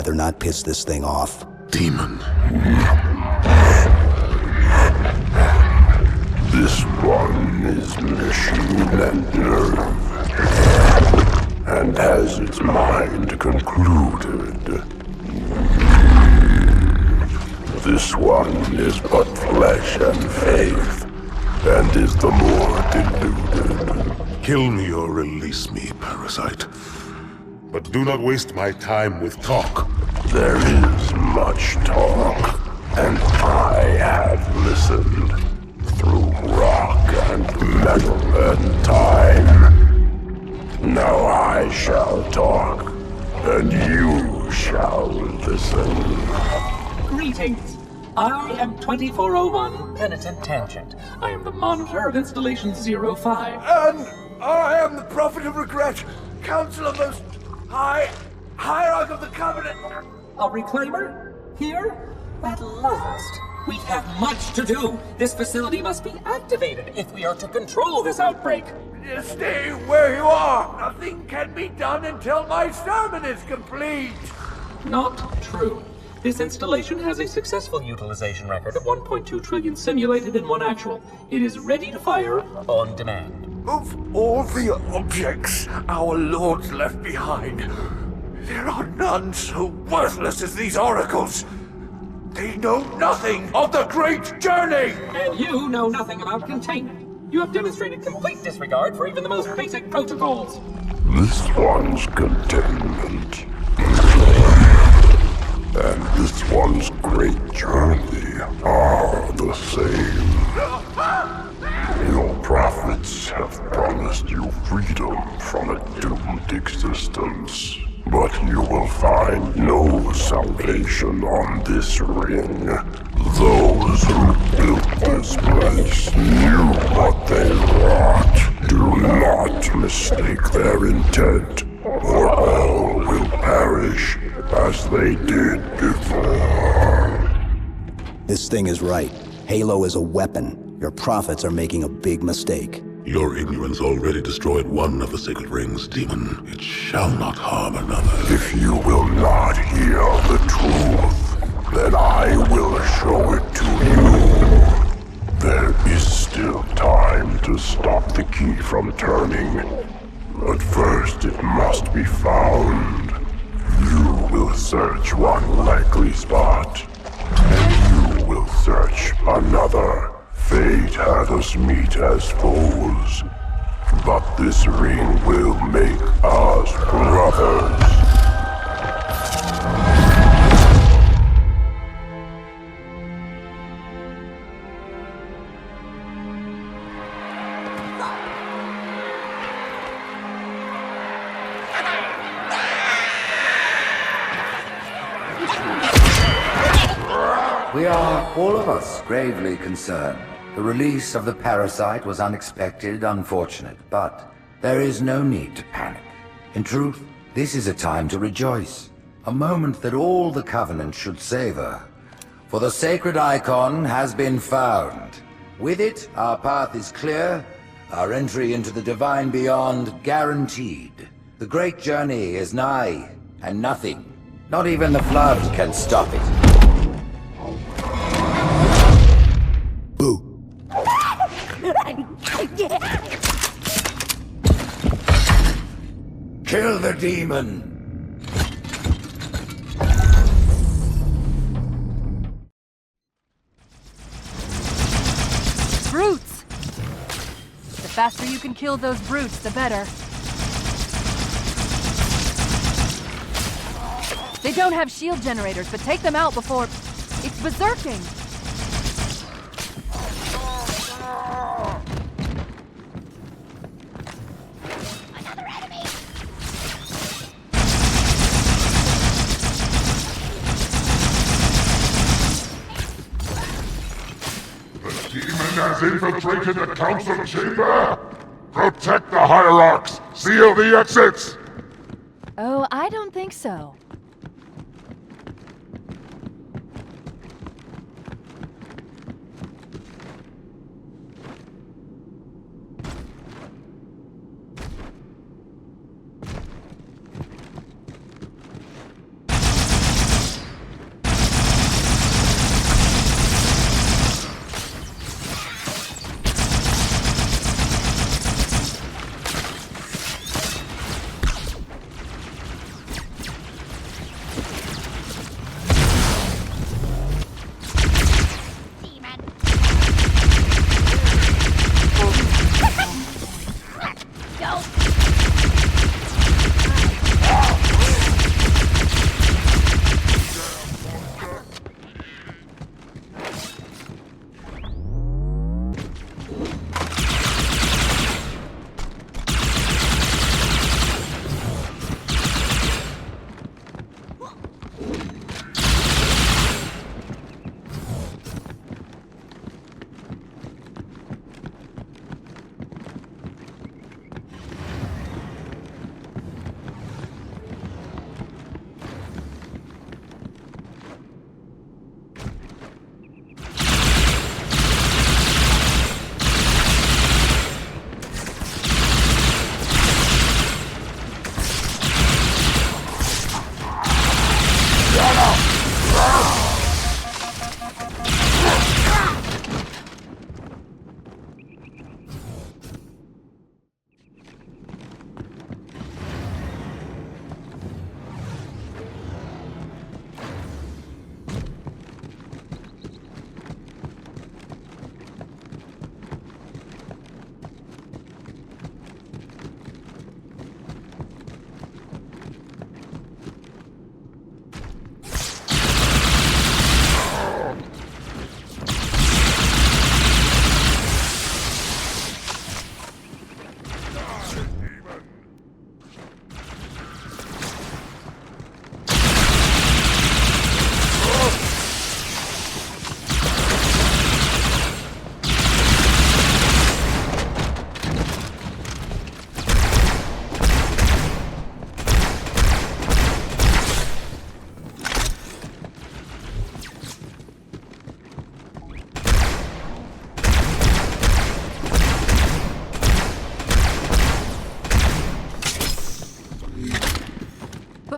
rather not piss this thing off. Demon. This one is machine and nerve, and has its mind concluded. This one is but flesh and faith, and is the more deluded. Kill me or release me, parasite. But do not waste my time with talk. There is much talk, and I have listened through rock and metal and time. Now I shall talk, and you shall listen. Greetings. I am 2401 Penitent Tangent. I am the monitor of Installation 05. And I am the Prophet of Regret, Councilor Most High, Hierarch of the Covenant. A reclaimer? Here? At last. We have much to do. This facility must be activated if we are to control this outbreak. Stay where you are. Nothing can be done until my sermon is complete. Not true. This installation has a successful utilization record of 1.2 trillion simulated and 1 actual. It is ready to fire on demand. Of all the objects our lords left behind, there are none so worthless as these oracles. They know nothing of the great journey! And you know nothing about containment. You have demonstrated complete disregard for even the most basic protocols. This one's containment, and this one's great journey are the same. Your prophets have promised you freedom from a doomed existence, but you will find no salvation on this ring. Those who built this place knew what they wrought. Do not mistake their intent, or all will perish as they did before. This thing is right. Halo is a weapon. Your prophets are making a big mistake. Your ignorance already destroyed one of the sacred rings, demon. It shall not harm another. If you will not hear the truth, then I will show it to you. There is still time to stop the key from turning, but first it must be found. You will search one likely spot, and you will search another. Fate had us meet as foes, but this ring will make us brothers. We are, all of us, gravely concerned. The release of the parasite was unexpected, unfortunate, but there is no need to panic. In truth, this is a time to rejoice. A moment that all the Covenant should savor. For the sacred icon has been found. With it, our path is clear, our entry into the divine beyond guaranteed. The great journey is nigh, and nothing, not even the flood, can stop it. Boo. Kill the demon! Brutes! The faster you can kill those brutes, the better. They don't have shield generators, but take them out before... It's berserking! Has infiltrated the council chamber? Protect the hierarchs! Seal the exits! Oh, I don't think so.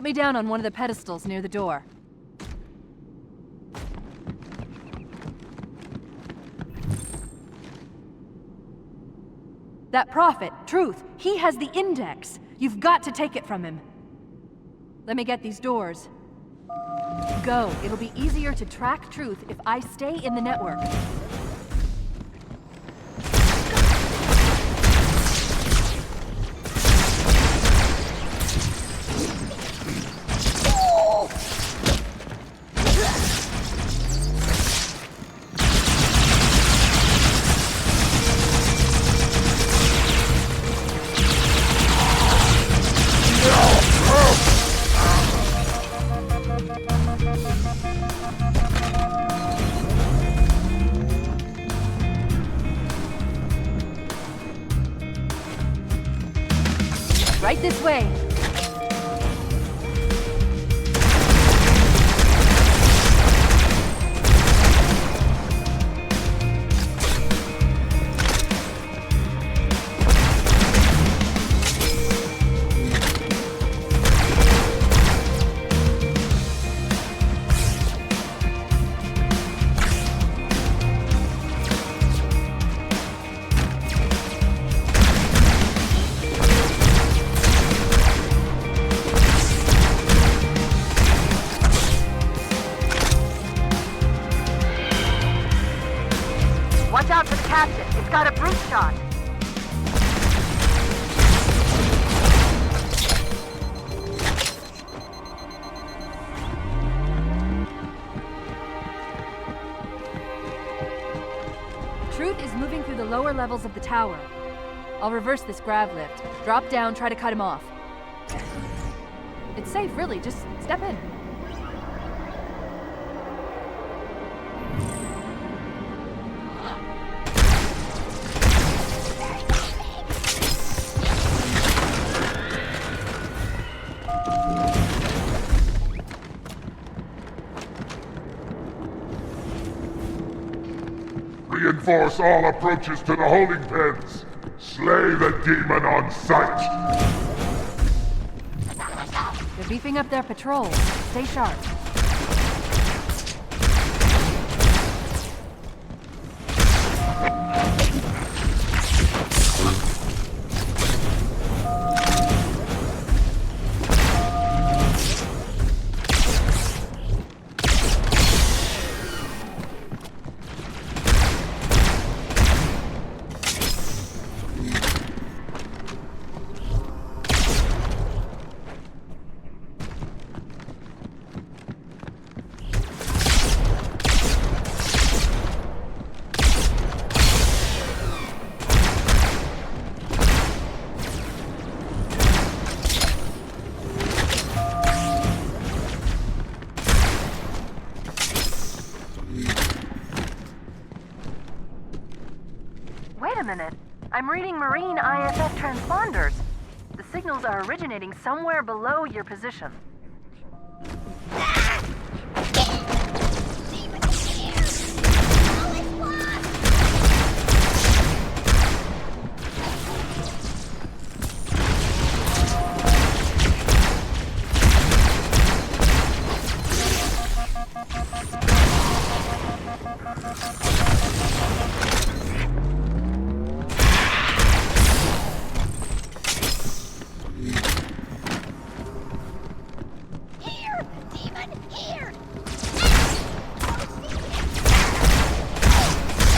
Put me down on one of the pedestals near the door. That prophet, Truth, he has the index. You've got to take it from him. Let me get these doors. Go. It'll be easier to track Truth if I stay in the network. Right this way. Watch out for the captain. It's got a brute shot. Truth is moving through the lower levels of the tower. I'll reverse this grav lift. Drop down, try to cut him off. It's safe, really. Just step in. Reinforce all approaches to the holding pens. Slay the demon on sight. They're beefing up their patrol. Stay sharp. Wait a minute. I'm reading marine ISF transponders. The signals are originating somewhere below your position.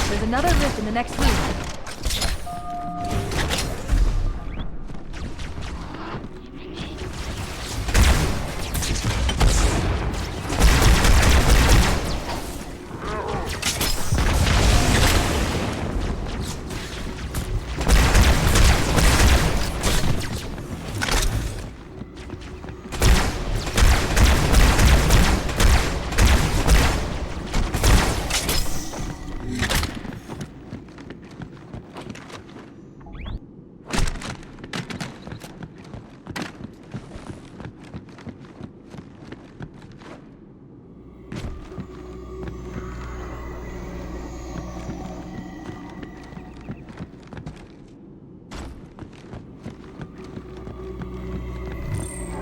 There's another lift in the next room.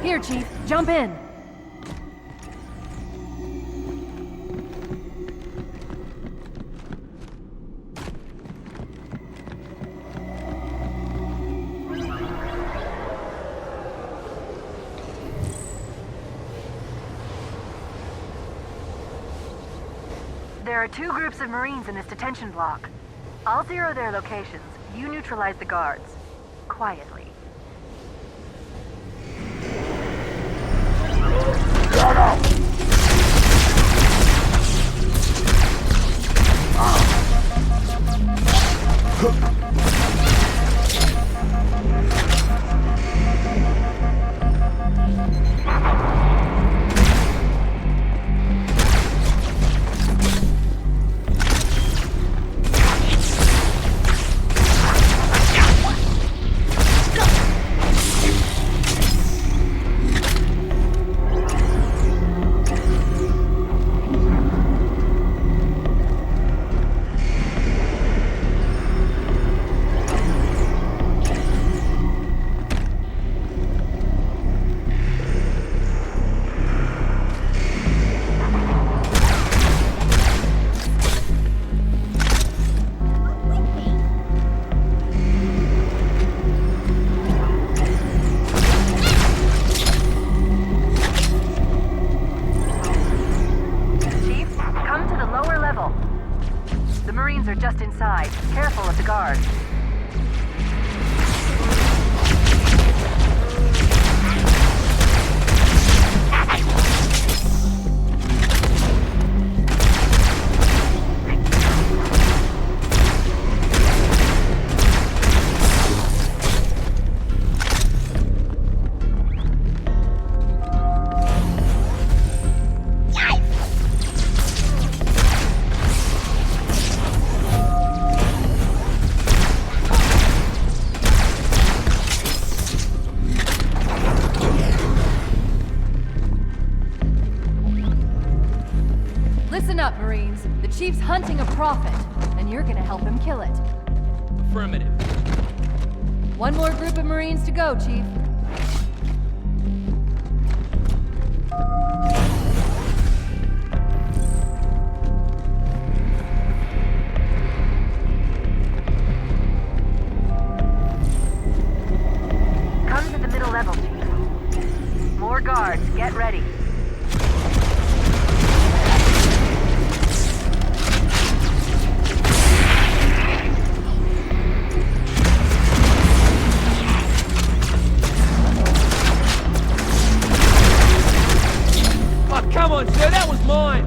Here, Chief, jump in. There are 2 groups of Marines in this detention block. I'll zero their locations. You neutralize the guards. Quietly. Shut up! Careful of the guards. Listen up, Marines. The Chief's hunting a prophet, and you're gonna help him kill it. Affirmative. One more group of Marines to go, Chief. Come to the middle level, Chief. More guards, get ready. Come on, sir, that was mine!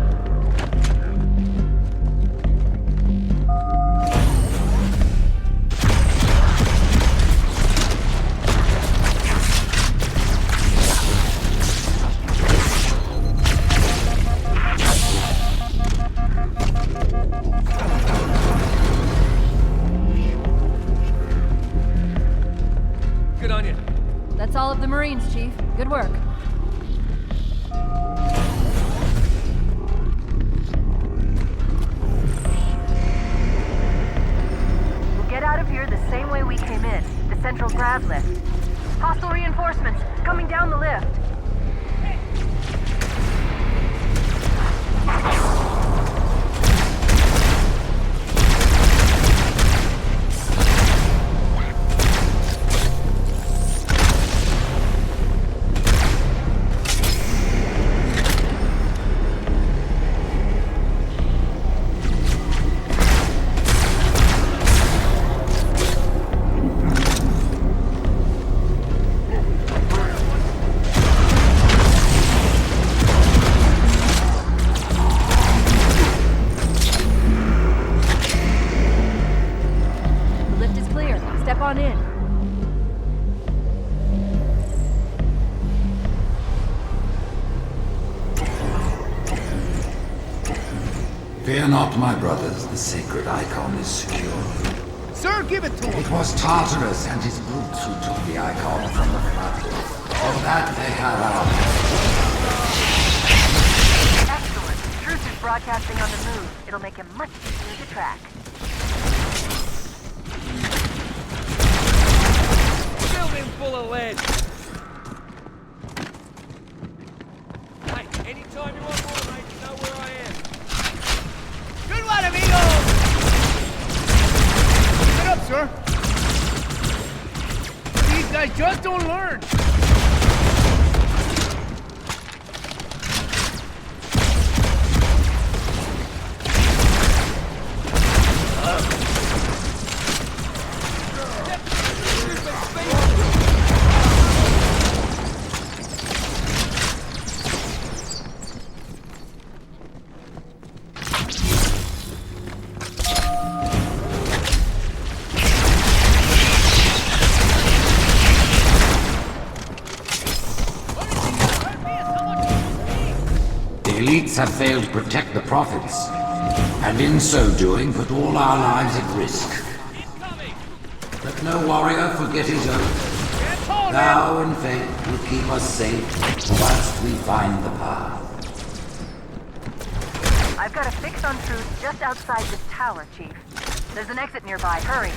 Good on you. That's all of the Marines, Chief. Good work. The same way we came in, the central grab lift. Hostile reinforcements coming down the lift. Step on in. Fear not, my brothers. The sacred icon is secure. Sir, give it to him! It was Tartarus and his brutes who took the icon from the flood. For that they had our... Excellent. Truth is broadcasting on the move. It'll make him much easier to track. Building full of lead! elites have failed to protect the prophets, and in so doing put all our lives at risk. Let no warrior forget his oath. Thou and faith will keep us safe whilst we find the path. I've got a fix on Truth just outside this tower, Chief. There's an exit nearby. Hurry.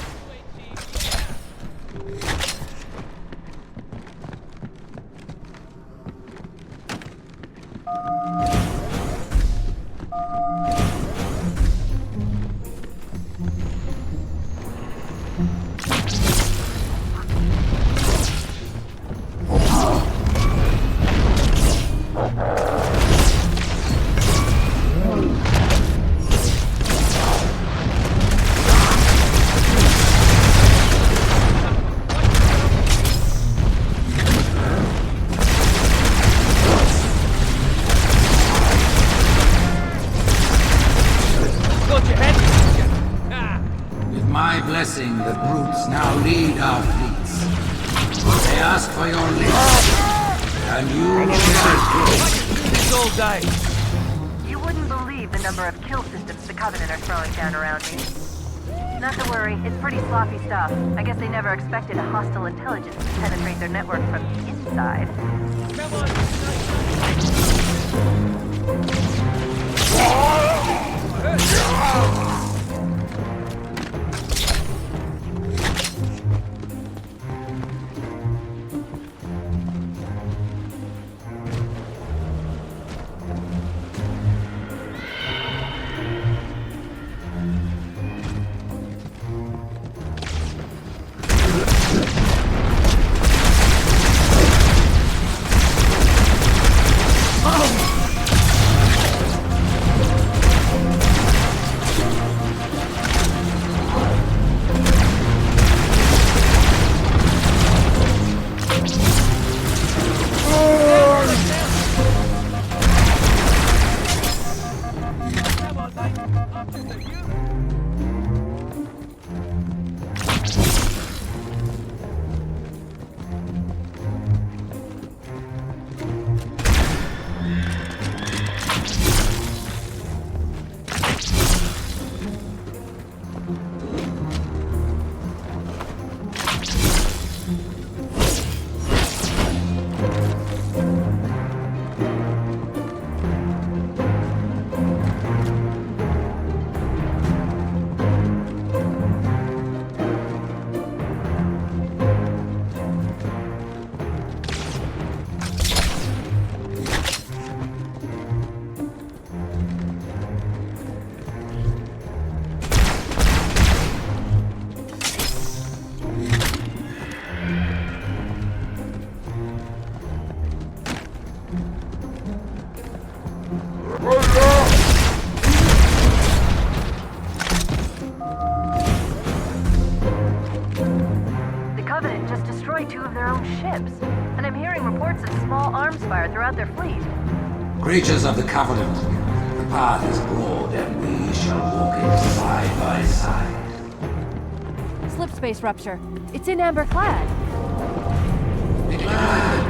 Blessing, the brutes now lead our fleets. They ask for your lips, and you Soul died. You wouldn't believe the number of kill systems the Covenant are throwing down around me. Not to worry, it's pretty sloppy stuff. I guess they never expected a hostile intelligence to penetrate their network from inside. Come on. Creatures of the Covenant, the path is broad and we shall walk it side by side. Slip space rupture. It's in amber clad. Be glad.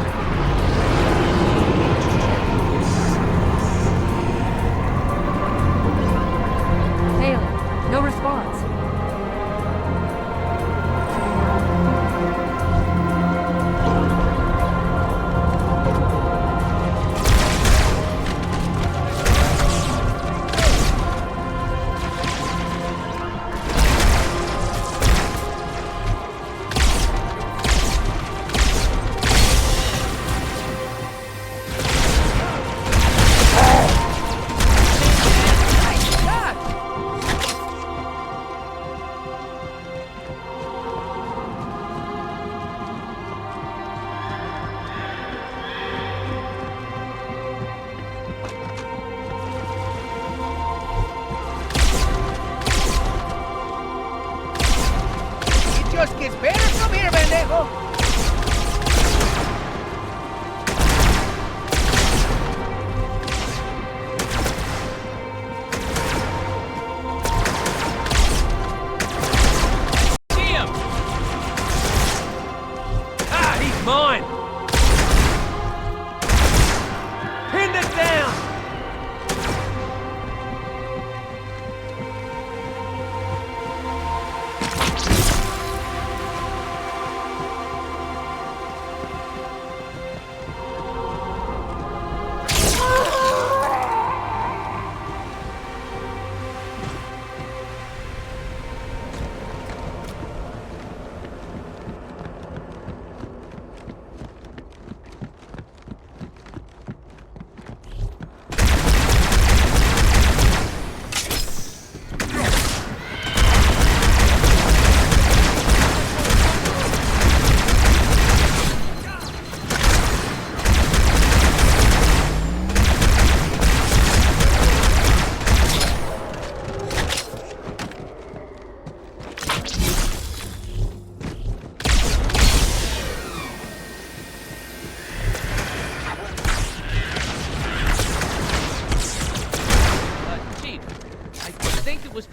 Hailing. No response.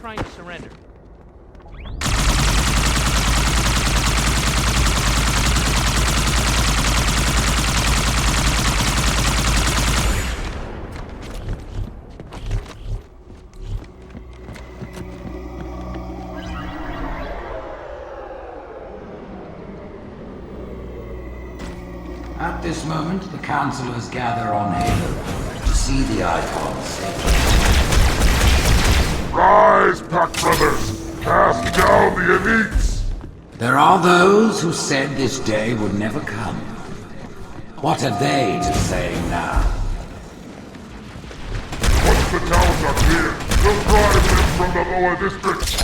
trying to surrender. At this moment, the councillors gather on Halo to see the icons. Rise, Pack Brothers! Cast down the elites! There are those who said this day would never come. What have they to say now? Once the towns are cleared, we'll drive them from the lower districts!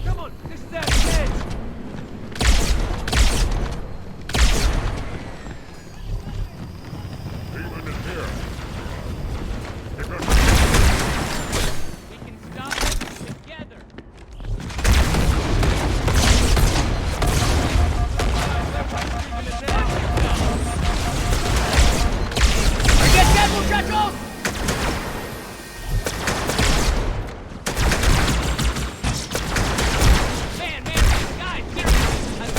Come on, this is that edge. We can stop it together. Get dead, muchachos! Man, guys, seriously, I love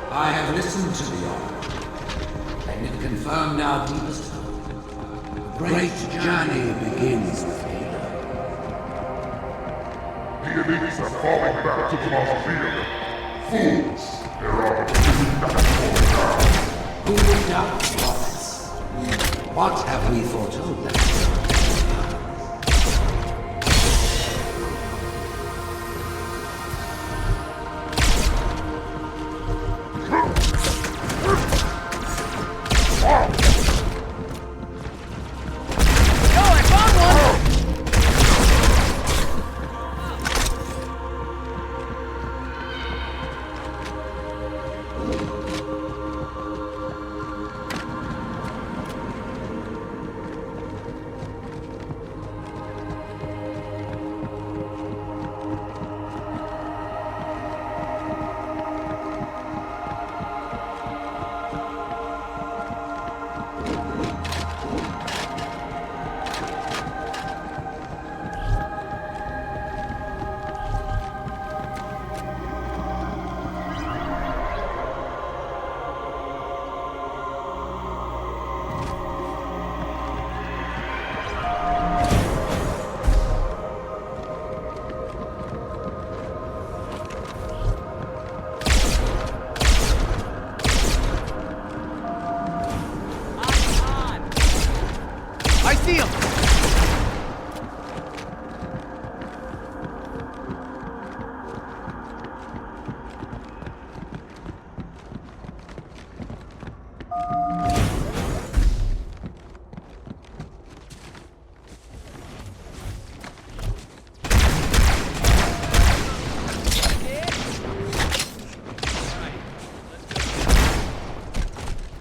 I have listened to the oracle, and it confirmed our deepest hope. The great journey begins with Halo. The elites are falling back to the mausoleum. Fools! There are nothing down. Who would doubt prophets? What have we foretold them? I see him!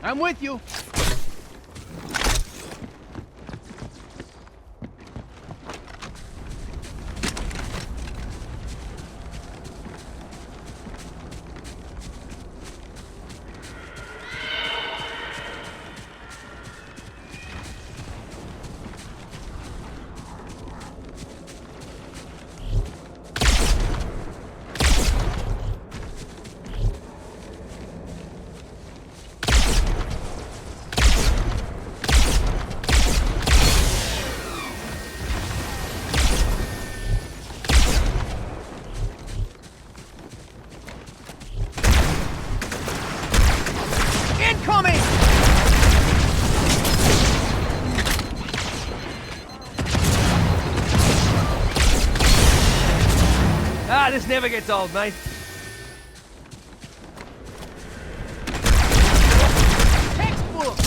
I'm with you. Incoming! never gets old, mate. Textbook!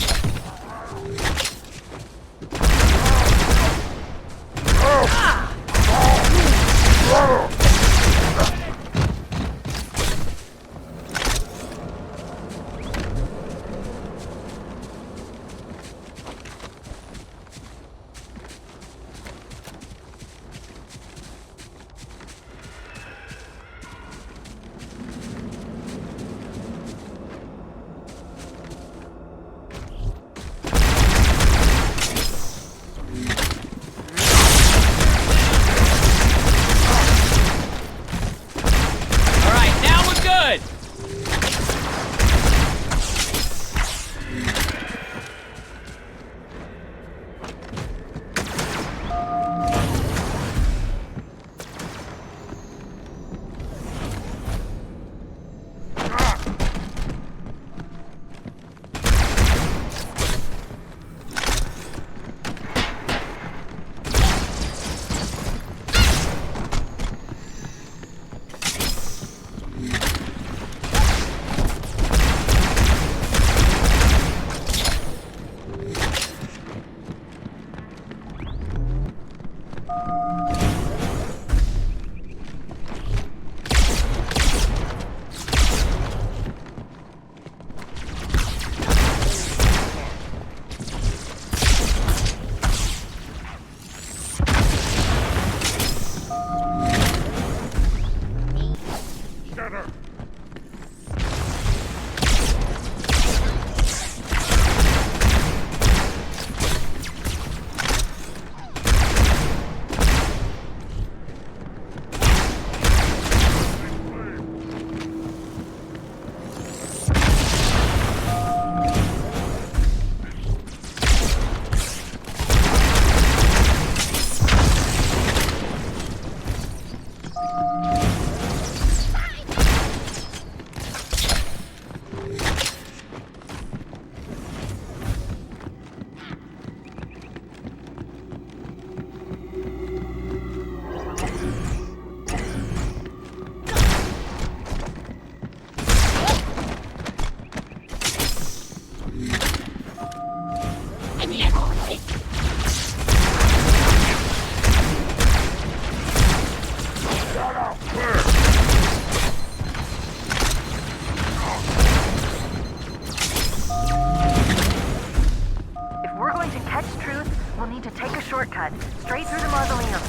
shortcut, straight through the mausoleum.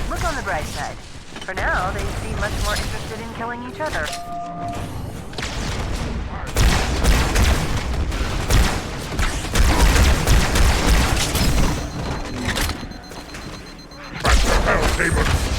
Look on the bright side. For now, they seem much more interested in killing each other. Back to hell, demon!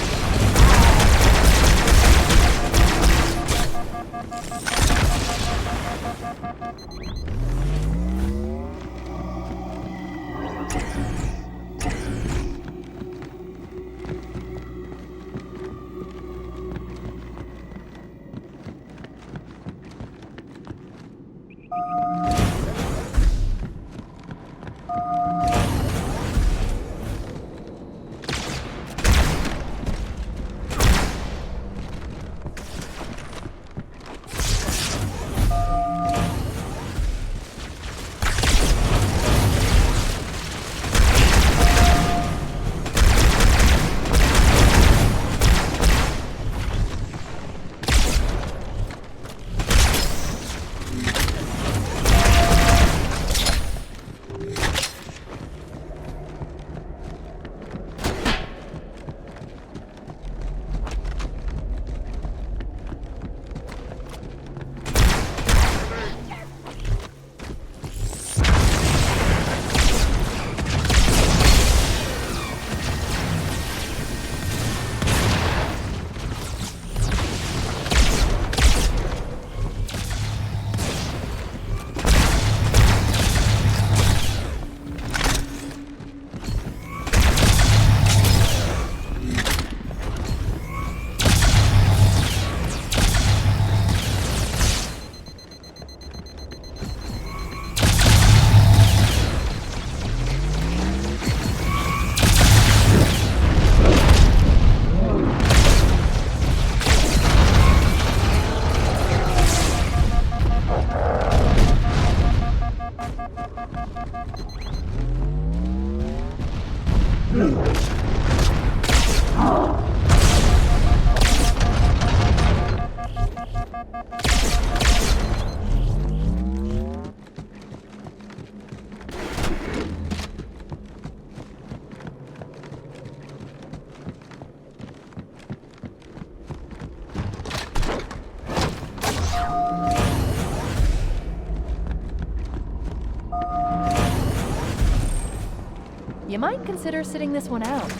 You might consider sitting this one out.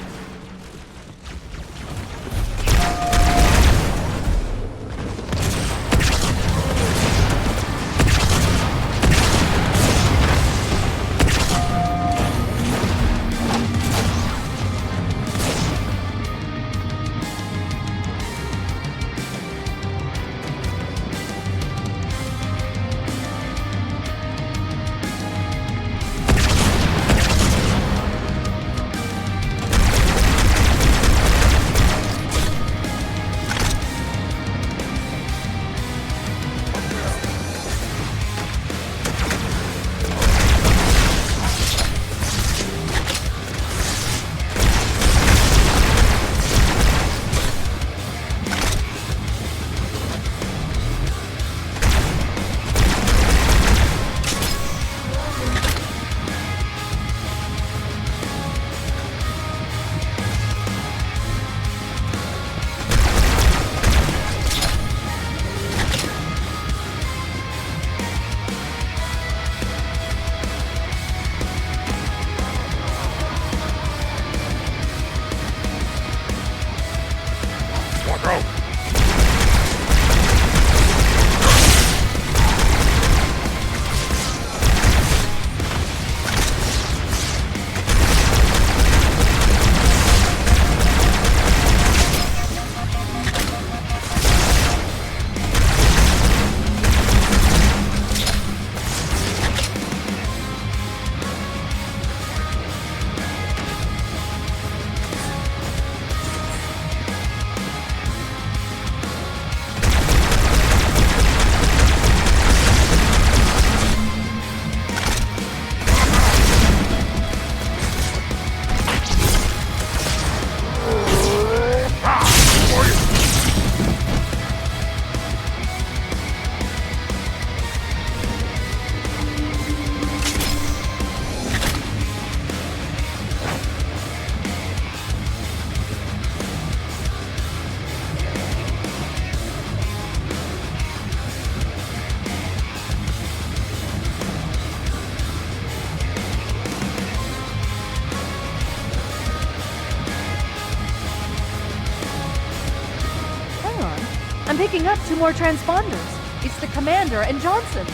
I'm picking up 2 more transponders. It's the Commander and Johnson.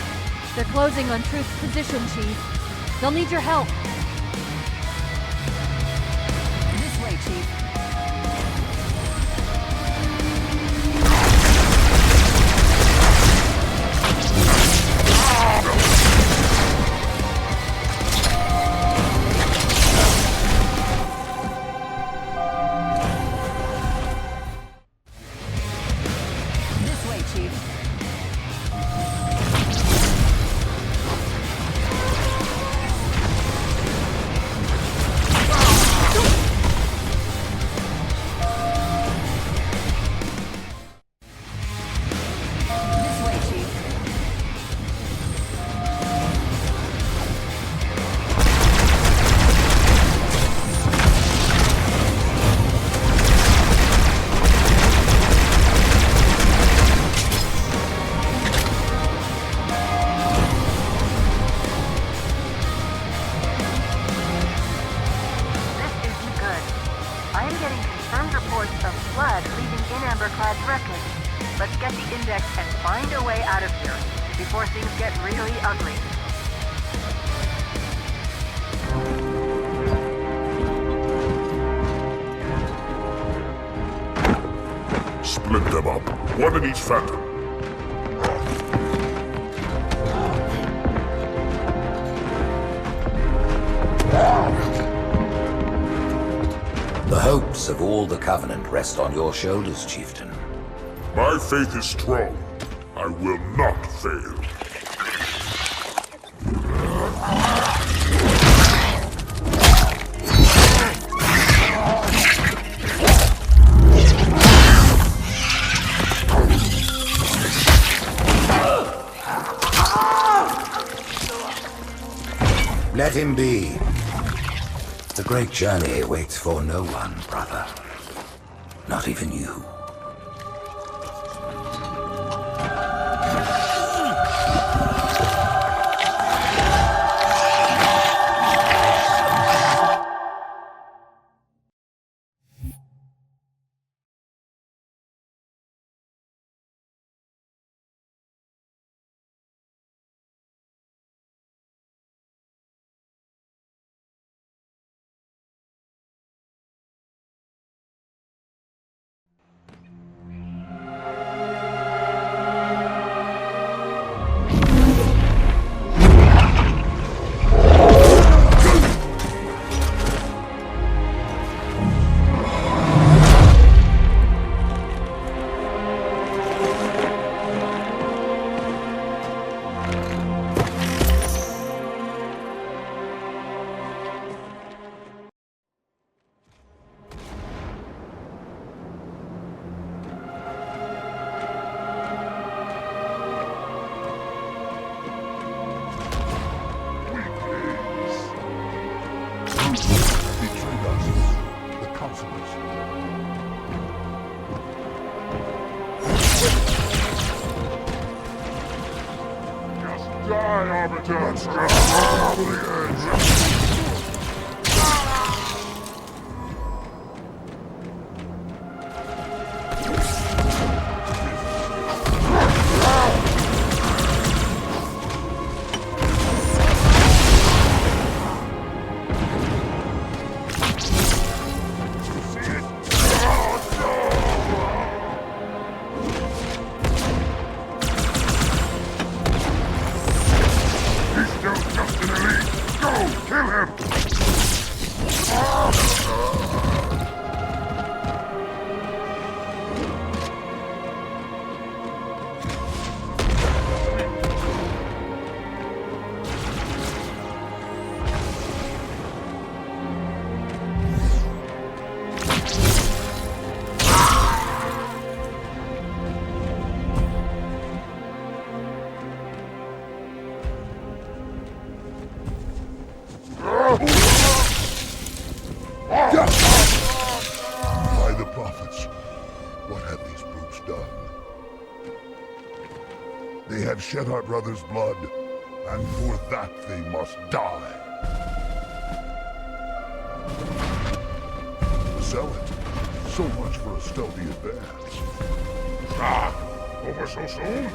They're closing on Truth's position, Chief. They'll need your help. This way, Chief. Let's get the index and find a way out of here before things get really ugly. Split them up. One in each phantom. The hopes of all the Covenant rest on your shoulders, Chieftain. My faith is strong. I will not fail. Let him be. The great journey waits for no one, brother. Not even you. Betrayed us. The consequence. Just die, Arbiter! Let's get to the edge! By the prophets, what have these brutes done? They have shed our brother's blood, and for that they must die. Sell it. So much for a stealthy advance. Ah! Over so soon?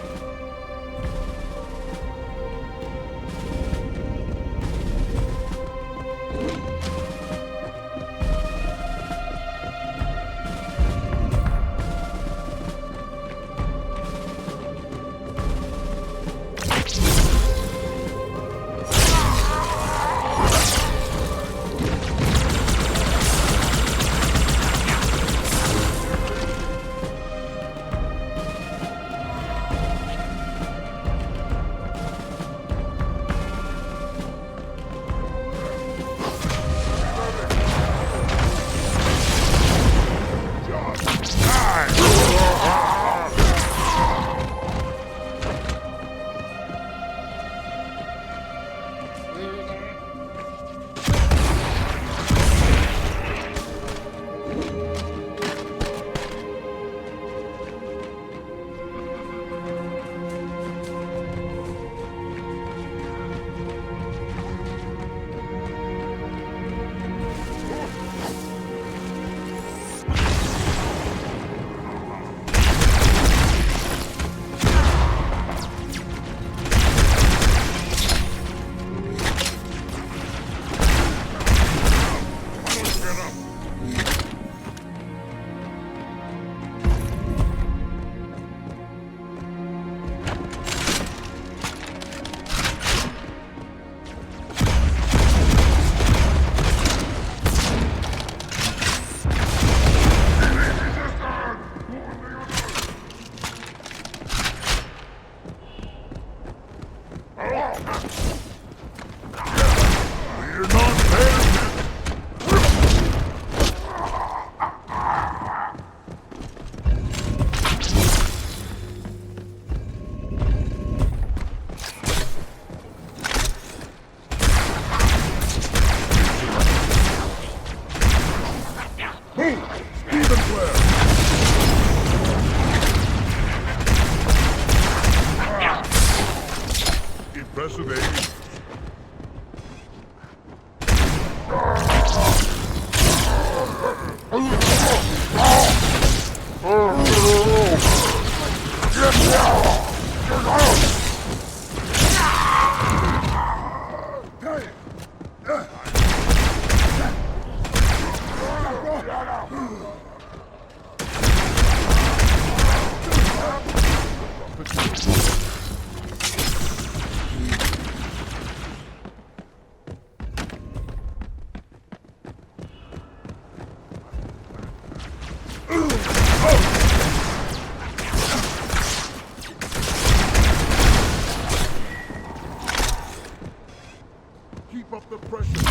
Keep up the pressure.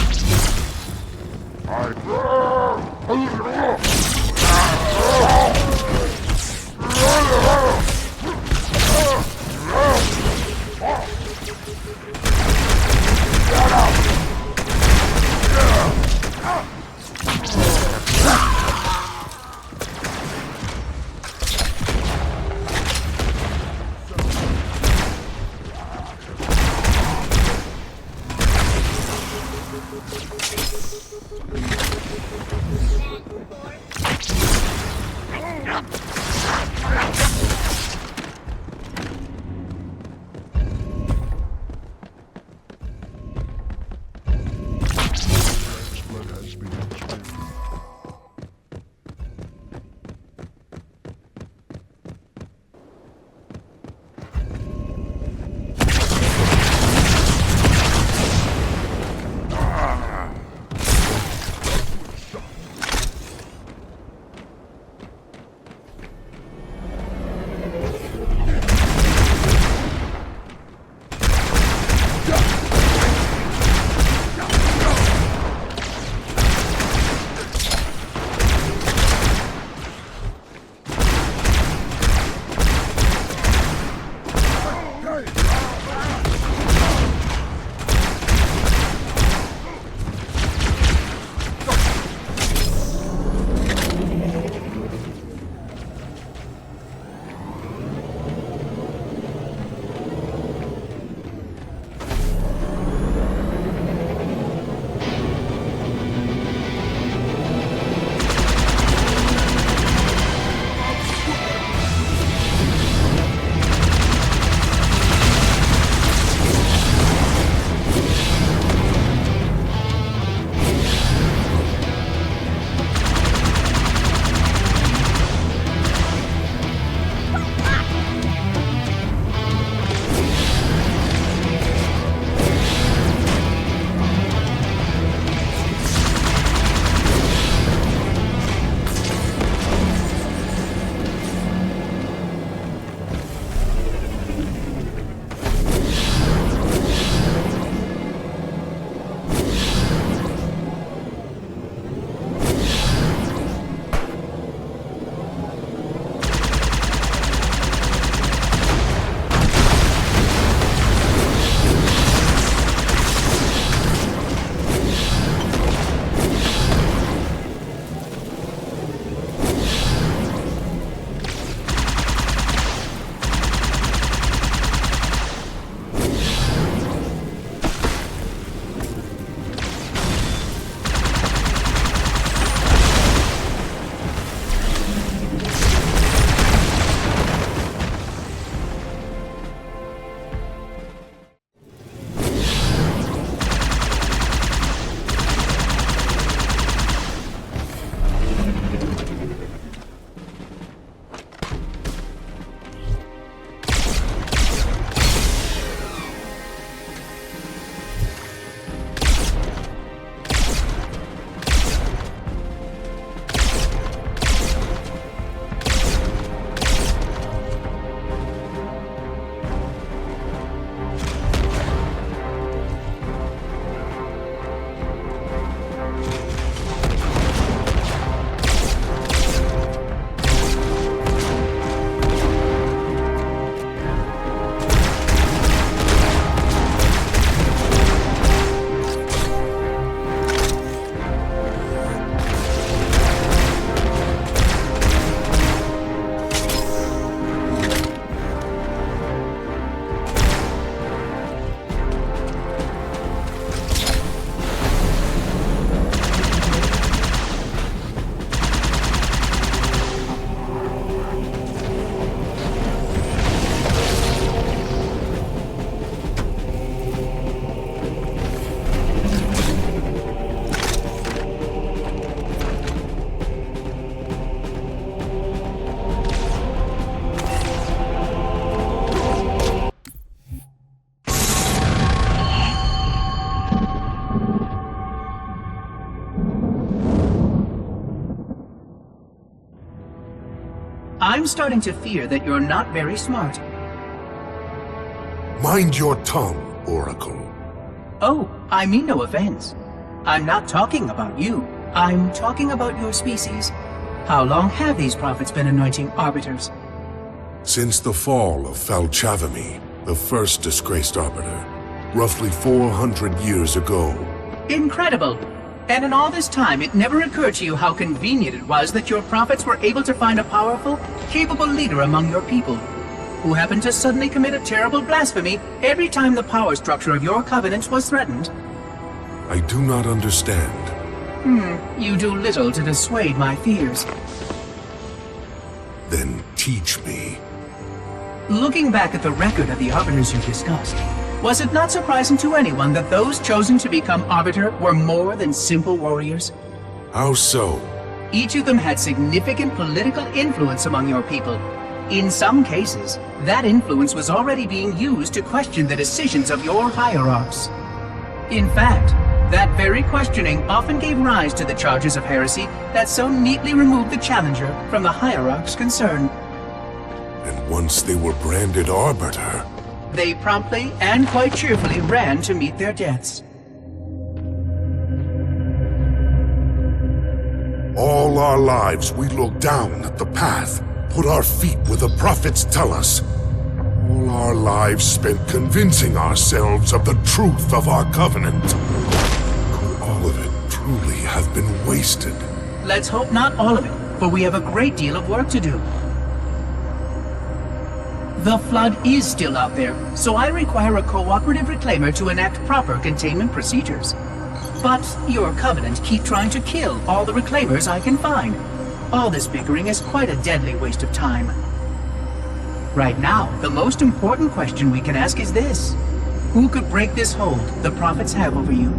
I'm starting to fear that you're not very smart. Mind your tongue, Oracle. Oh, I mean no offense. I'm not talking about you. I'm talking about your species. How long have these prophets been anointing arbiters? Since the fall of Falchavami, the first disgraced arbiter, roughly 400 years ago. Incredible! And in all this time, it never occurred to you how convenient it was that your prophets were able to find a powerful, capable leader among your people, who happened to suddenly commit a terrible blasphemy every time the power structure of your covenants was threatened. I do not understand. You do little to dissuade my fears. Then teach me. Looking back at the record of the Arbiters you discussed, was it not surprising to anyone that those chosen to become Arbiter were more than simple warriors? How so? Each of them had significant political influence among your people. In some cases, that influence was already being used to question the decisions of your hierarchs. In fact, that very questioning often gave rise to the charges of heresy that so neatly removed the challenger from the hierarch's concern. And once they were branded Arbiter, they promptly and quite cheerfully ran to meet their deaths. all our lives we look down at the path, put our feet where the prophets tell us. All our lives spent convincing ourselves of the truth of our covenant. Could all of it truly have been wasted? Let's hope not all of it, for we have a great deal of work to do. The Flood is still out there, so I require a cooperative reclaimer to enact proper containment procedures. But your Covenant keep trying to kill all the reclaimers I can find. All this bickering is quite a deadly waste of time. Right now, the most important question we can ask is this. Who could break this hold the prophets have over you?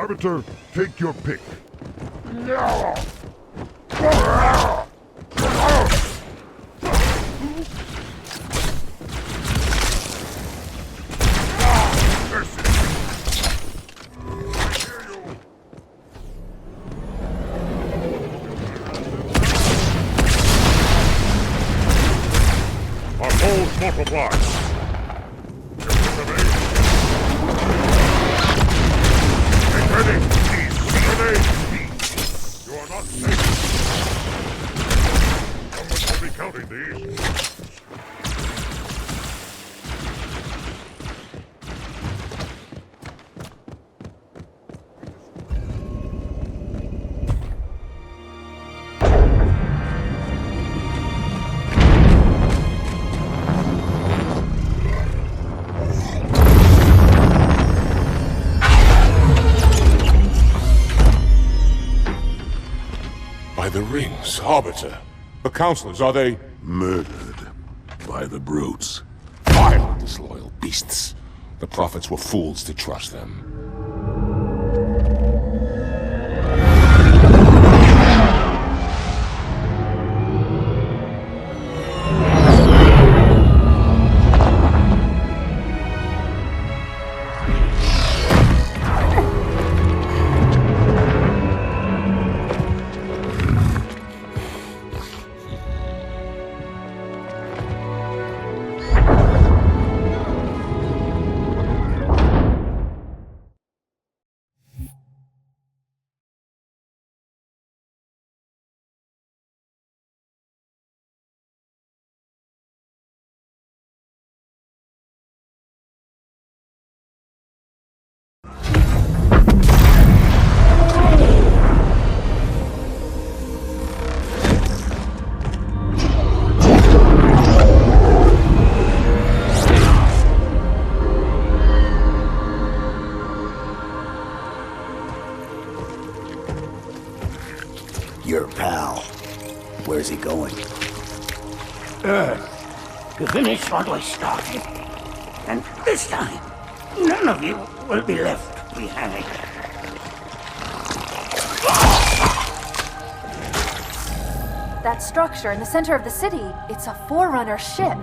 Arbiter, take your pick. Our foes multiply. the rings, Arbiter? The counselors, are they... Murdered by the brutes. Vile, disloyal beasts. The prophets were fools to trust them. Your pal. Where's he going? Earth, to finish what we started. And this time, none of you will be left behind. That structure in the center of the city, it's a Forerunner ship.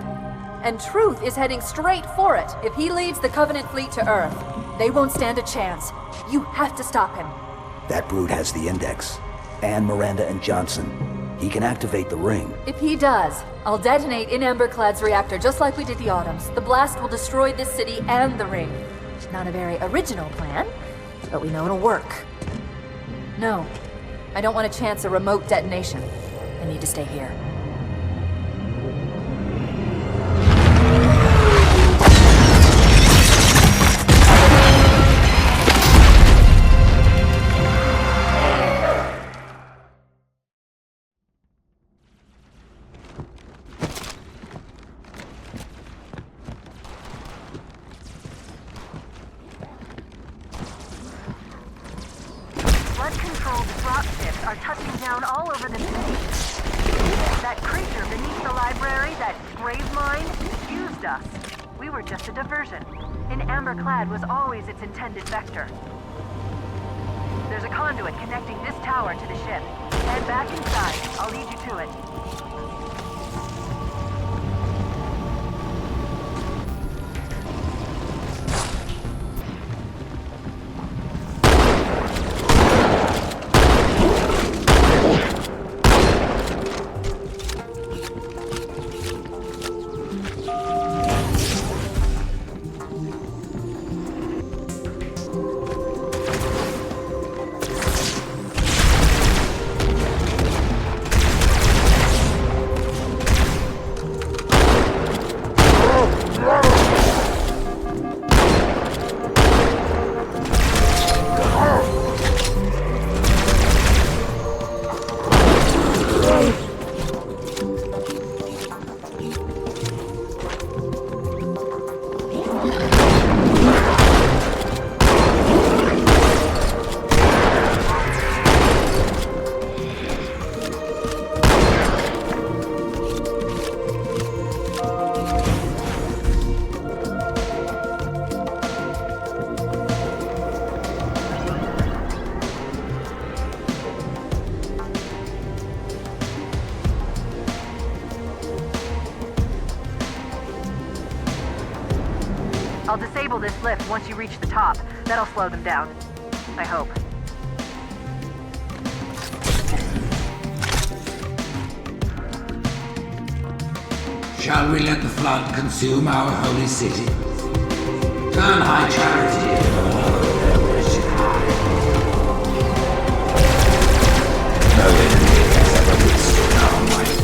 And Truth is heading straight for it. If he leads the Covenant fleet to Earth, they won't stand a chance. You have to stop him. That brute has the Index. And Miranda and Johnson. He can activate the ring. If he does, I'll detonate in Emberclad's reactor just like we did the Autumns. The blast will destroy this city and the ring. Not a very original plan, but we know it'll work. No, I don't want to chance a remote detonation. I need to stay here. Flood-controlled dropships are touching down all over the city. That creature beneath the library, that grave mine, used us. We were just a diversion. And Amberclad was always its intended vector. There's a conduit connecting this tower to the ship. Head back inside. I'll lead you to it. I'll disable this lift once you reach the top. That'll slow them down. I hope. Shall we let the flood consume our holy city? Turn high charity into another revelation high. No enemy has ever withstood our might.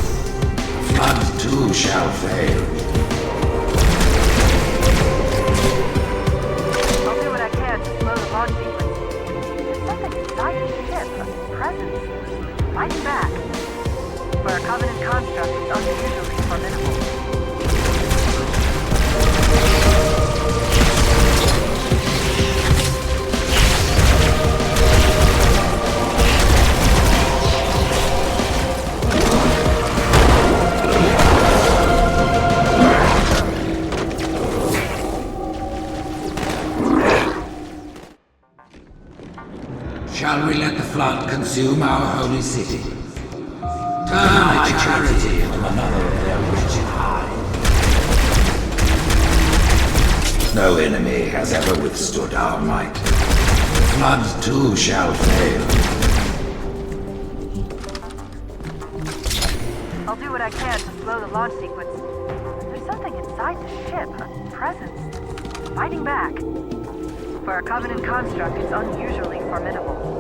Flood too shall fail. I'll do what I can to slow the launch sequence. There's something inside the ship, a presence. Fighting back. For a Covenant construct, it's unusually formidable. we let the flood consume our holy city. Turn my charity into another of their wretched hives. No enemy has ever withstood our might. The flood too shall fail. I'll do what I can to slow the launch sequence. There's something inside the ship, a presence, fighting back. For a Covenant construct, it's unusually formidable.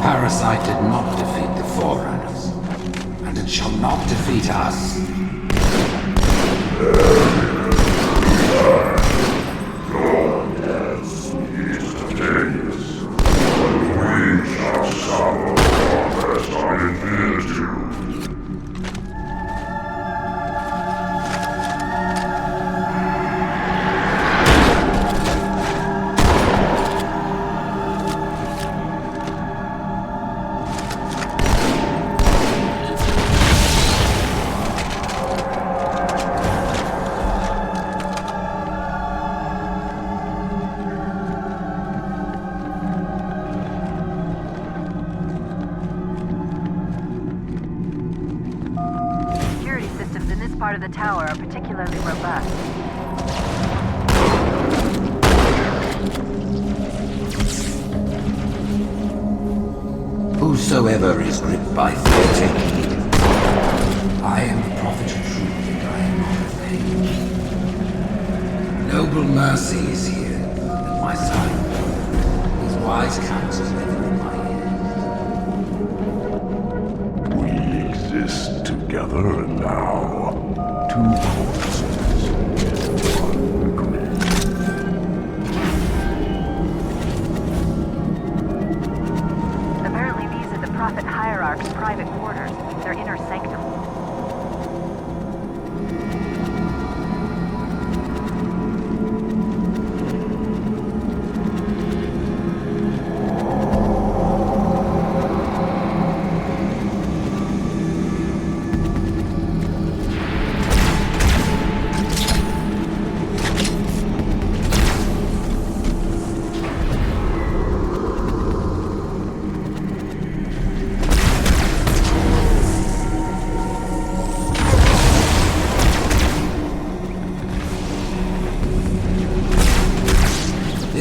Parasite did not defeat the Forerunners, and it shall not defeat us. Yes, he is contagious, but we shall suffer from our infinitude. Part of the tower are particularly robust. Whosoever is gripped by fear, take heed. I am the prophet of truth, and I am not of age. Noble mercy is here, at my side. His wise counsel ever in my ears. We exist together and now. Two corpses, one agreed.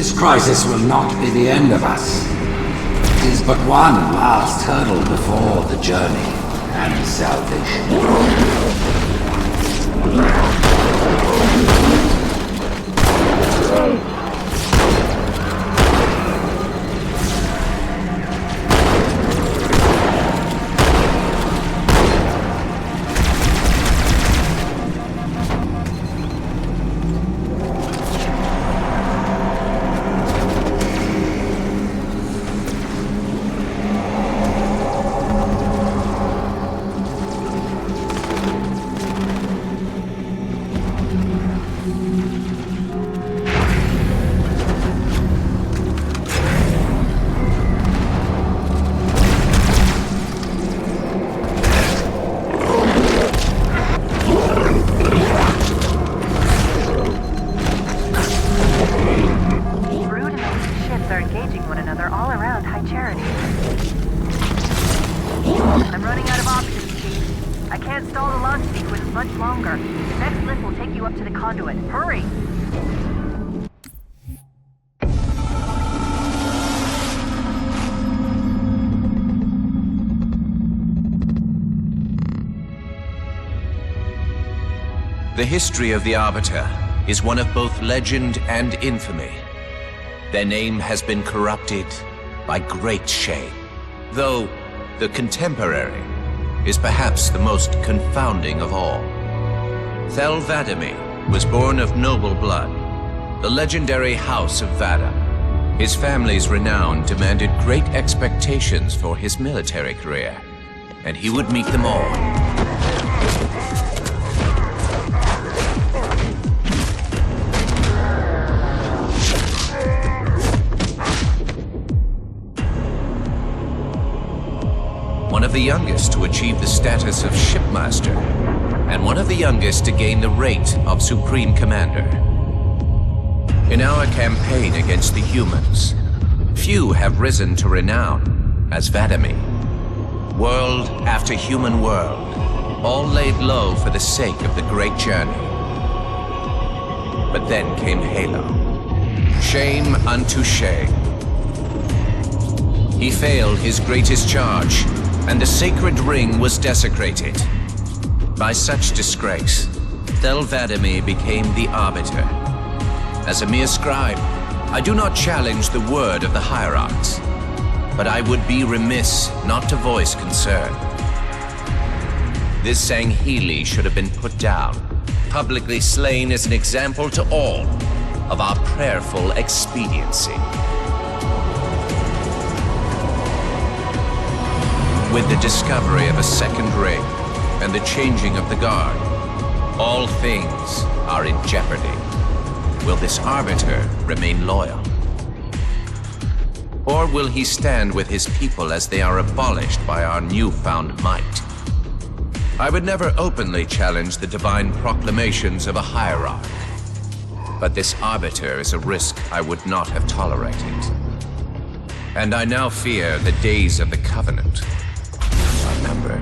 This crisis will not be the end of us. It is but one last hurdle before the journey and salvation. I'm running out of options, Chief. I can't stall the launch sequence much longer. The next lift will take you up to the conduit. Hurry! The history of the Arbiter is one of both legend and infamy. Their name has been corrupted by great shame, though the contemporary is perhaps the most confounding of all. Thel 'Vadamee was born of noble blood, the legendary House of Vada. His family's renown demanded great expectations for his military career, and he would meet them all. One of the youngest to achieve the status of Shipmaster, and one of the youngest to gain the rank of Supreme Commander. In our campaign against the humans, few have risen to renown as 'Vadamee. World after human world, all laid low for the sake of the great journey. But then came Halo. Shame unto shame. He failed his greatest charge, and the sacred ring was desecrated. By such disgrace, Thel 'Vadamee became the Arbiter. As a mere scribe, I do not challenge the word of the Hierarchs, but I would be remiss not to voice concern. This Sangheili should have been put down, publicly slain as an example to all of our prayerful expediency. With the discovery of a second ring and the changing of the guard, all things are in jeopardy. Will this Arbiter remain loyal? Or will he stand with his people as they are abolished by our newfound might? I would never openly challenge the divine proclamations of a hierarch, but this Arbiter is a risk I would not have tolerated. And I now fear the days of the Covenant are numbered.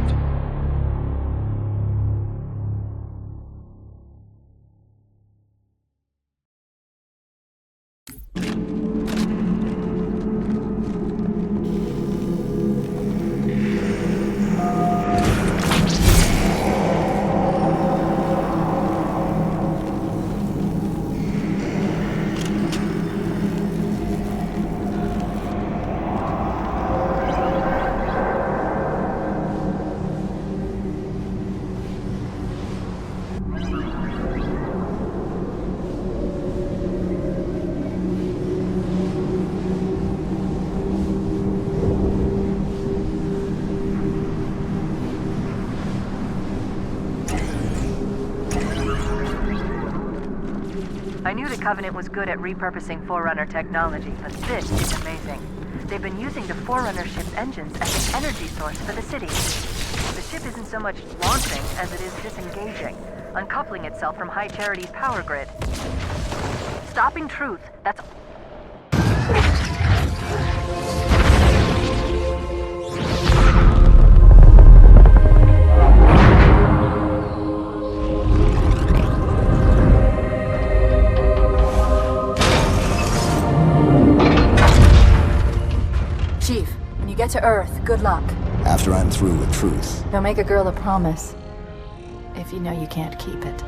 I knew the Covenant was good at repurposing Forerunner technology, but this is amazing. They've been using the Forerunner ship's engines as an energy source for the city. The ship isn't so much launching as it is disengaging, uncoupling itself from High Charity's power grid. Stopping Truth, that's... get to Earth, good luck. After I'm through with truth. Don't make a girl a promise if you know you can't keep it.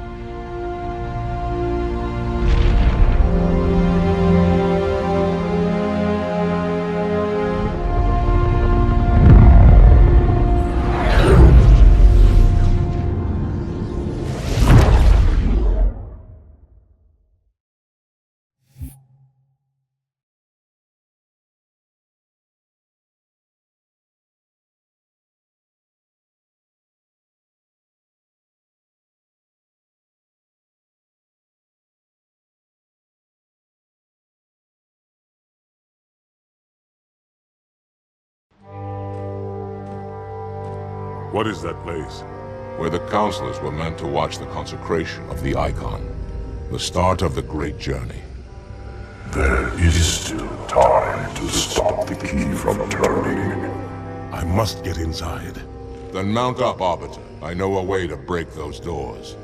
What is that place? Where the counselors were meant to watch the consecration of the Icon. The start of the Great Journey. There is still time to stop the key from turning. I must get inside. Then mount up, Arbiter. I know a way to break those doors.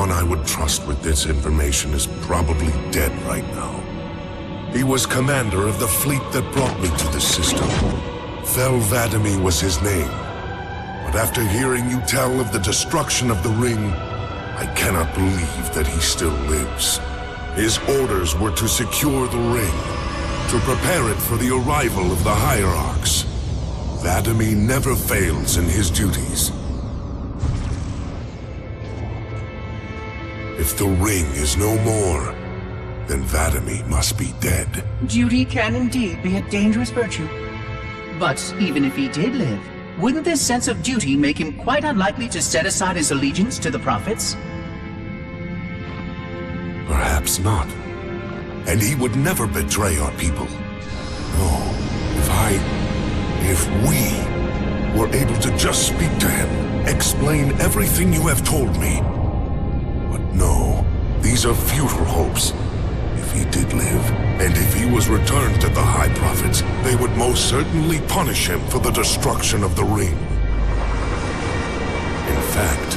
one I would trust with this information is probably dead right now. He was commander of the fleet that brought me to the system. Fel Vadimi was his name. But after hearing you tell of the destruction of the ring, I cannot believe that he still lives. His orders were to secure the ring, to prepare it for the arrival of the Hierarchs. Vadimi never fails in his duties. If the ring is no more, then Vadimi must be dead. Duty can indeed be a dangerous virtue. But even if he did live, wouldn't this sense of duty make him quite unlikely to set aside his allegiance to the Prophets? Perhaps not. And he would never betray our people. No, if we were able to just speak to him, explain everything you have told me. But no, these are futile hopes. If he did live, and if he was returned to the High Prophets, they would most certainly punish him for the destruction of the ring. In fact,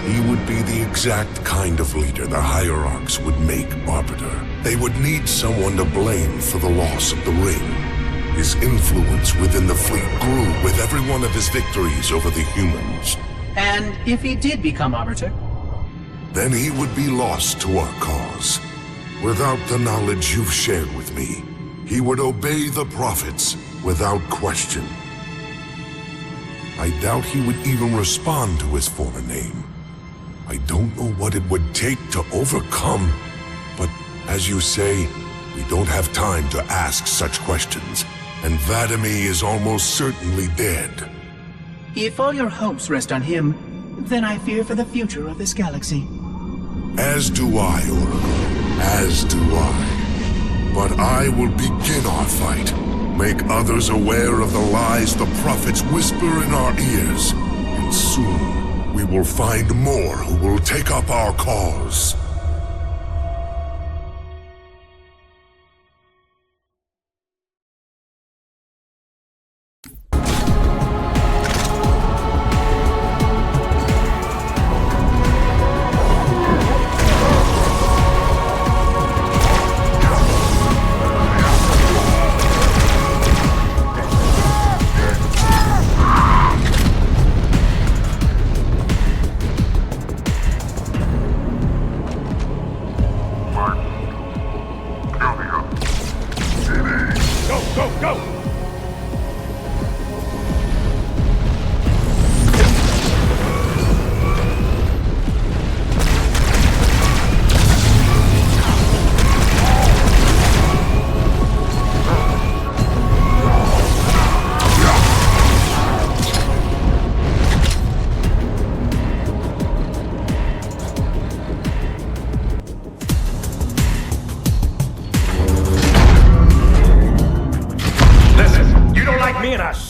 he would be the exact kind of leader the Hierarchs would make Arbiter. They would need someone to blame for the loss of the ring. His influence within the fleet grew with every one of his victories over the humans. And if he did become Arbiter? Then he would be lost to our cause. Without the knowledge you've shared with me, he would obey the Prophets without question. I doubt he would even respond to his former name. I don't know what it would take to overcome, but as you say, we don't have time to ask such questions, and Vadimi is almost certainly dead. If all your hopes rest on him, then I fear for the future of this galaxy. As do I, Oracle. As do I. But I will begin our fight. Make others aware of the lies the Prophets whisper in our ears. And soon, we will find more who will take up our cause.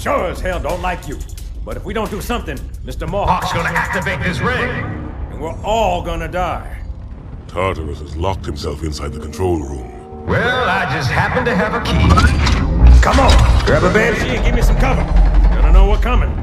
Sure as hell don't like you. But if we don't do something, Mr. Mohawk's gonna activate this ring. And we're all gonna die. Tartarus has locked himself inside the control room. Well, I just happen to have a key. Come on, grab a banshee and give me some cover. Gonna know what's coming.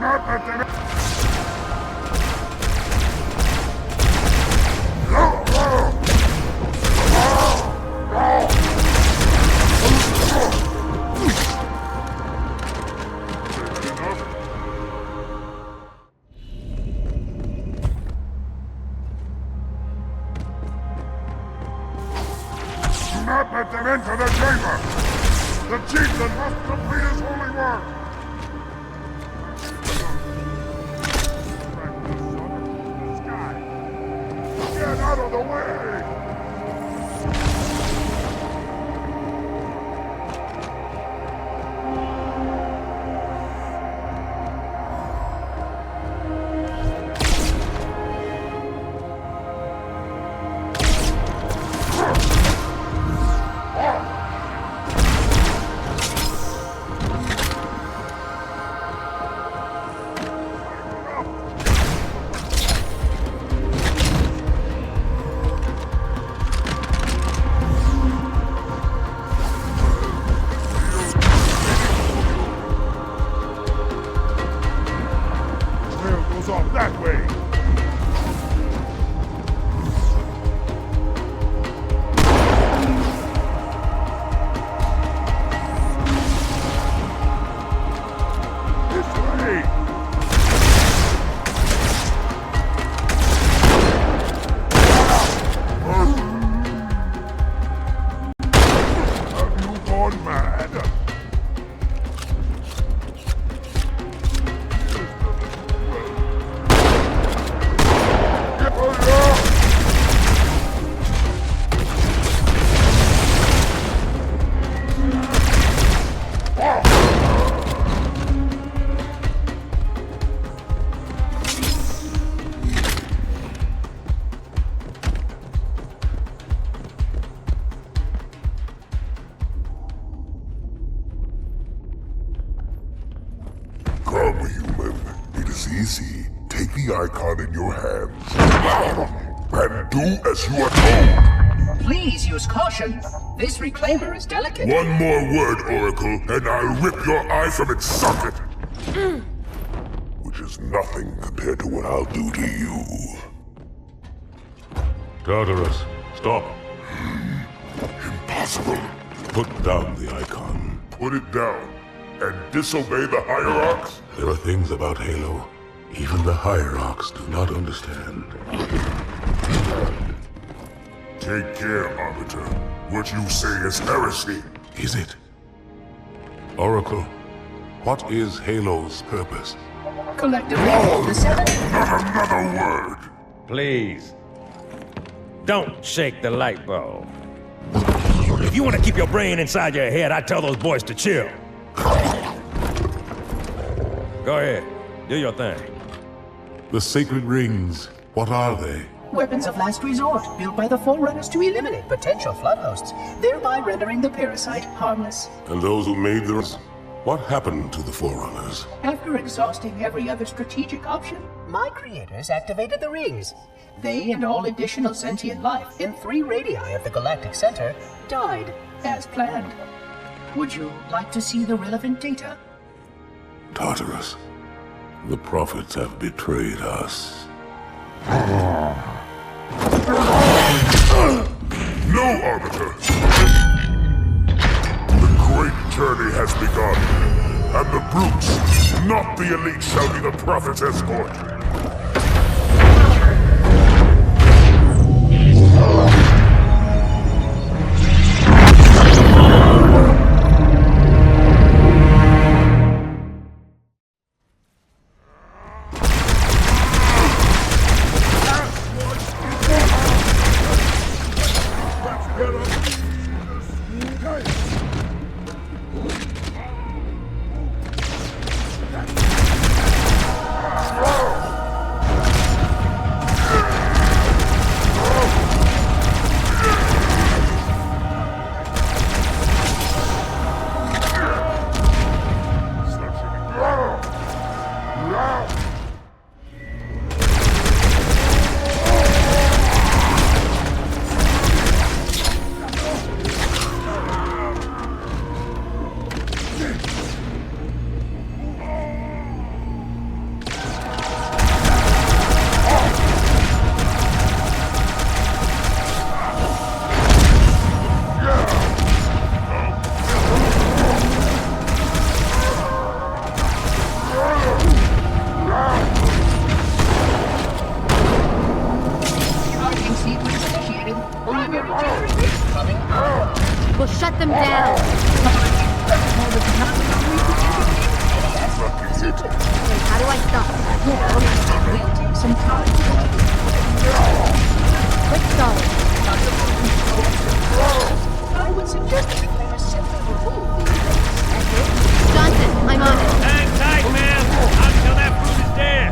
not let them into the chamber! The chieftain must complete his holy work! Get out of the way! Off that way! This way! Have you gone mad? Come, human. It is easy. Take the icon in your hands. And do as you are told. Please use caution. This reclaimer is delicate. One more word, Oracle, and I'll rip your eye from its socket. Which is nothing compared to what I'll do to you. Tartarus, stop. Impossible. Put down the icon. Put it down. And disobey the Hierarchs? There are things about Halo even the Hierarchs do not understand. Take care, Arbiter. What you say is heresy. Is it? Oracle, what is Halo's purpose? Collectively, the seven. Not another word. Please. Don't shake the light bulb. If you want to keep your brain inside your head, I tell those boys to chill. Go ahead. Do your thing. The sacred rings, what are they? Weapons of last resort, built by the Forerunners to eliminate potential flood hosts, thereby rendering the parasite harmless. And those who made the rings? What happened to the Forerunners? After exhausting every other strategic option, my creators activated the rings. They and all additional sentient life in 3 radii of the galactic center died as planned. Would you like to see the relevant data? Tartarus, the prophets have betrayed us. No, Arbiter! The great journey has begun, and the brutes, not the elite, shall be the prophet's escort. them down! Wait, how do I stop them? We'll take some time. Quick solid. I would suggest that we can simply remove the Johnson, I'm on it. Hang tight, man! Until that fruit is dead!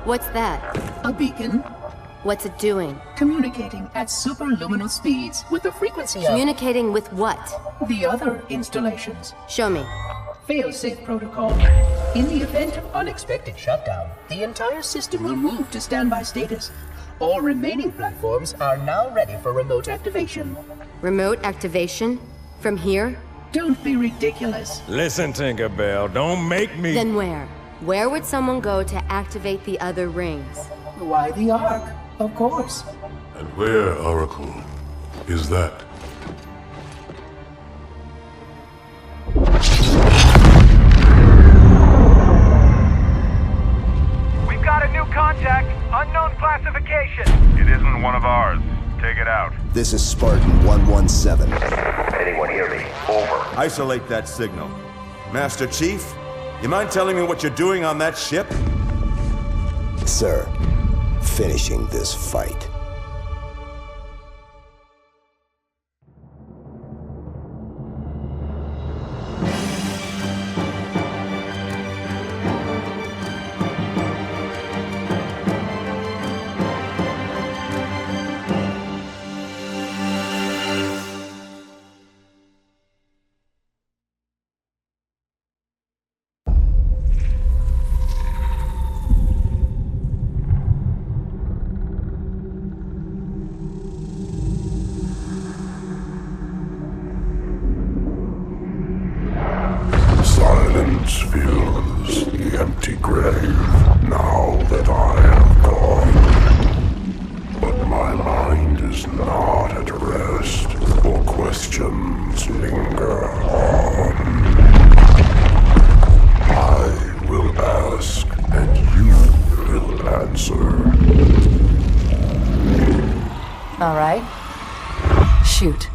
What's that? A beacon. What's it doing? Communicating at superluminal speeds with the frequency of Communicating with what? the other installations. Show me. Fail-safe protocol. In the event of unexpected shutdown, the entire system will move to standby status. All remaining platforms are now ready for remote activation. Remote activation? From here? Don't be ridiculous. Listen, Tinkerbell, don't make me... Then where? Where would someone go to activate the other rings? Why the Ark? Of course. And where, Oracle, is that? We've got a new contact. Unknown classification. It isn't one of ours. Take it out. This is Spartan 117. Anyone hear me? Over. Isolate that signal. Master Chief, you mind telling me what you're doing on that ship? Sir, finishing this fight. Silence fills the empty grave now that I have gone. But my mind is not at rest, for questions linger on. I will ask, and you will answer. All right. Shoot.